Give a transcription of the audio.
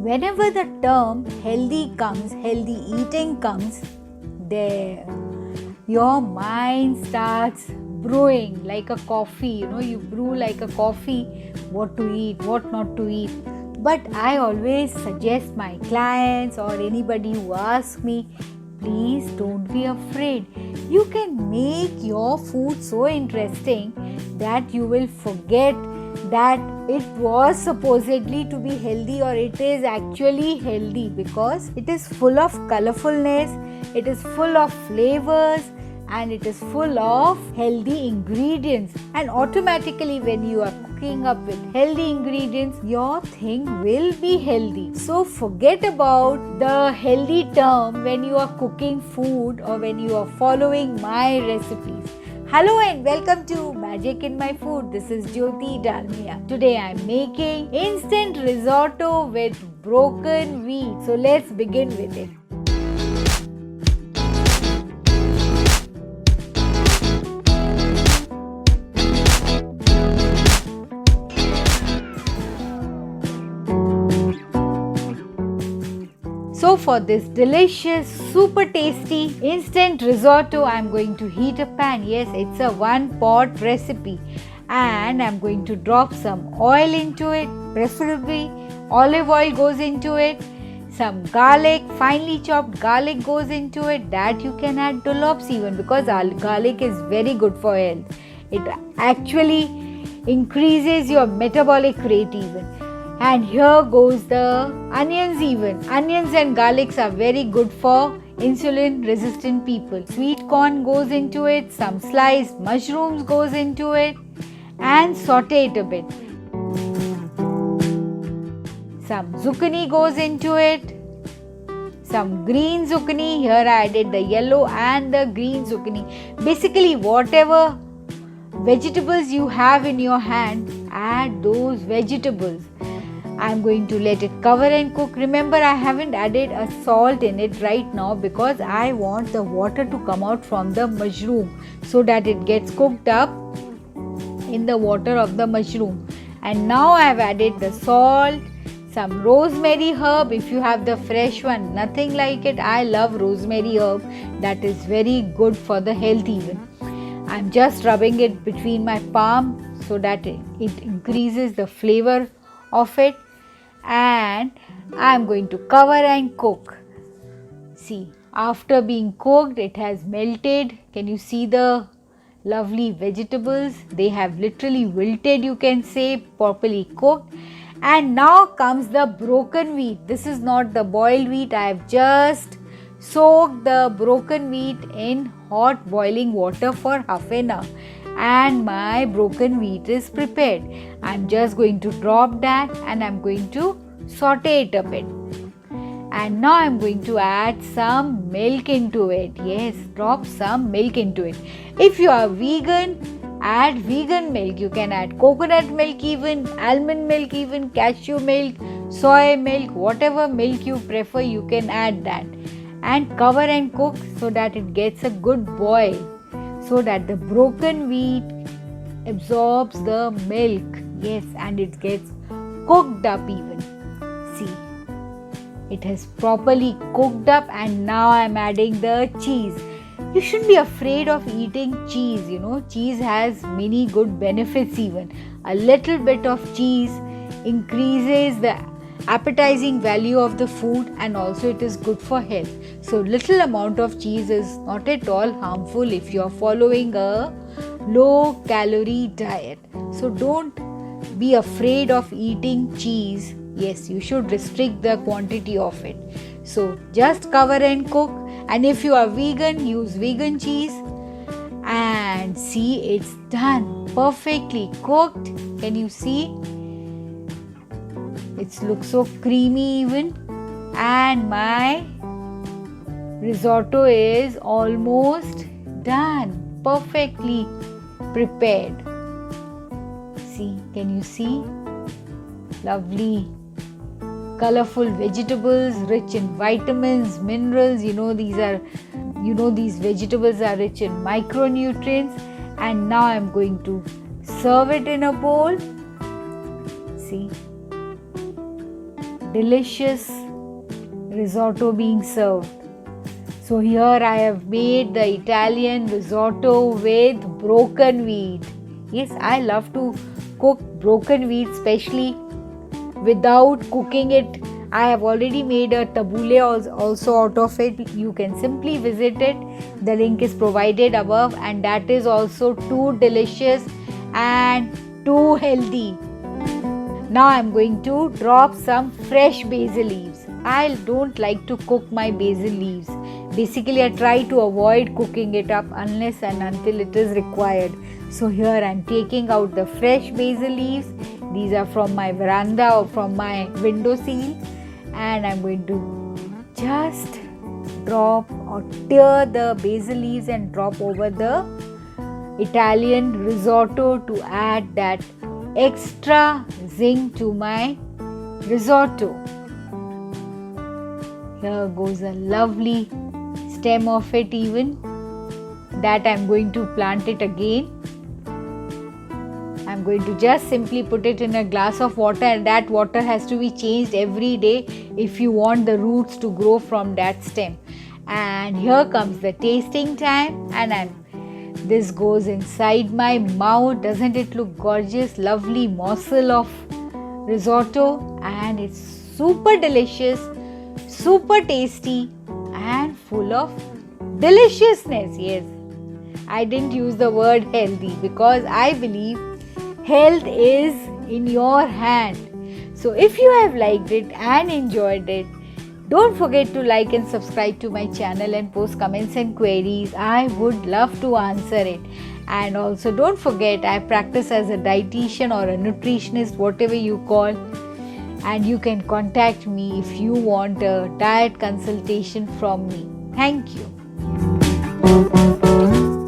whenever the term healthy comes, healthy eating comes, there your mind starts brewing like a coffee. You brew like a coffee, what to eat, what not to eat. But I always suggest my clients or anybody who asks me, please don't be afraid. You can make your food so interesting that you will forget that it was supposedly to be healthy or it is actually healthy, because it is full of colorfulness, it is full of flavors, and it is full of healthy ingredients. And automatically when you are cooking up with healthy ingredients, your thing will be healthy. So forget about the healthy term when you are cooking food or when you are following my recipes. Hello and welcome to Magic in My Food. This is Jyoti Dalmia. Today I am making instant risotto with broken wheat. So let's begin with it. So for this delicious, super tasty instant risotto, I am going to heat a pan. Yes, it's a one-pot recipe. And I am going to drop some oil into it. Preferably olive oil goes into it. Some garlic, finely chopped garlic goes into it. That you can add dollops even, because garlic is very good for health. It actually increases your metabolic rate even. And here goes the onions even. Onions and garlics are very good for insulin resistant people. Sweet corn goes into it, some sliced mushrooms goes into it, and saute it a bit. Some zucchini goes into it, some green zucchini. Here I added the yellow and the green zucchini. Basically whatever vegetables you have in your hand, add those vegetables. I am going to let it cover and cook. Remember, I haven't added a salt in it right now because I want the water to come out from the mushroom so that it gets cooked up in the water of the mushroom. And now I have added the salt, some rosemary herb. If you have the fresh one, nothing like it. I love rosemary herb. That is very good for the health even. I am just rubbing it between my palm so that it increases the flavor of it. And I am going to cover and cook. See, after being cooked, it has melted. Can you see the lovely vegetables? They have literally wilted, you can say, properly cooked. And now comes the broken wheat. This is not the boiled wheat. I have just soaked the broken wheat in hot boiling water for half an hour. And my broken wheat is prepared. I'm just going to drop that and I'm going to saute it a bit. And now I'm going to add some milk into it. Yes, drop some milk into it. If you are vegan, add vegan milk. You can add coconut milk even, almond milk even, cashew milk, soy milk, whatever milk you prefer, you can add that. And cover and cook so that it gets a good boil, so that the broken wheat absorbs the milk. Yes, and it gets cooked up even. See, it has properly cooked up. And now I am adding the cheese. You shouldn't be afraid of eating cheese. Cheese has many good benefits even. A little bit of cheese increases the appetizing value of the food, and also it is good for health. So little amount of cheese is not at all harmful if you are following a low calorie diet. So don't be afraid of eating cheese. Yes, you should restrict the quantity of it. So just cover and cook. And if you are vegan, use vegan cheese. And see, it's done, perfectly cooked. Can you see? It looks so creamy even. And my risotto is almost done, perfectly prepared. See, can you see? Lovely, colorful vegetables, rich in vitamins, minerals. These vegetables are rich in micronutrients. And now I'm going to serve it in a bowl. See, delicious risotto being served. So here I have made the Italian risotto with broken wheat. Yes, I love to cook broken wheat, especially without cooking it. I have already made a tabbouleh also out of it. You can simply visit it. The link is provided above, and that is also too delicious and too healthy. Now I am going to drop some fresh basil leaves. I don't like to cook my basil leaves. Basically, I try to avoid cooking it up unless and until it is required. So here I am taking out the fresh basil leaves. These are from my veranda or from my window sill, and I am going to just drop or tear the basil leaves and drop over the Italian risotto to add that extra zing to my risotto. Here goes a lovely stem of it, even that I am going to plant it again. I am going to just simply put it in a glass of water, and that water has to be changed every day if you want the roots to grow from that stem. And here comes the tasting time, and this goes inside my mouth. Doesn't it look gorgeous? Lovely morsel of risotto, and it's super delicious, super tasty, and full of deliciousness. Yes, I didn't use the word healthy because I believe health is in your hand. So if you have liked it and enjoyed it, don't forget to like and subscribe to my channel and post comments and queries. I would love to answer it. And also don't forget, I practice as a dietitian or a nutritionist, whatever you call, and you can contact me if you want a diet consultation from me. Thank you.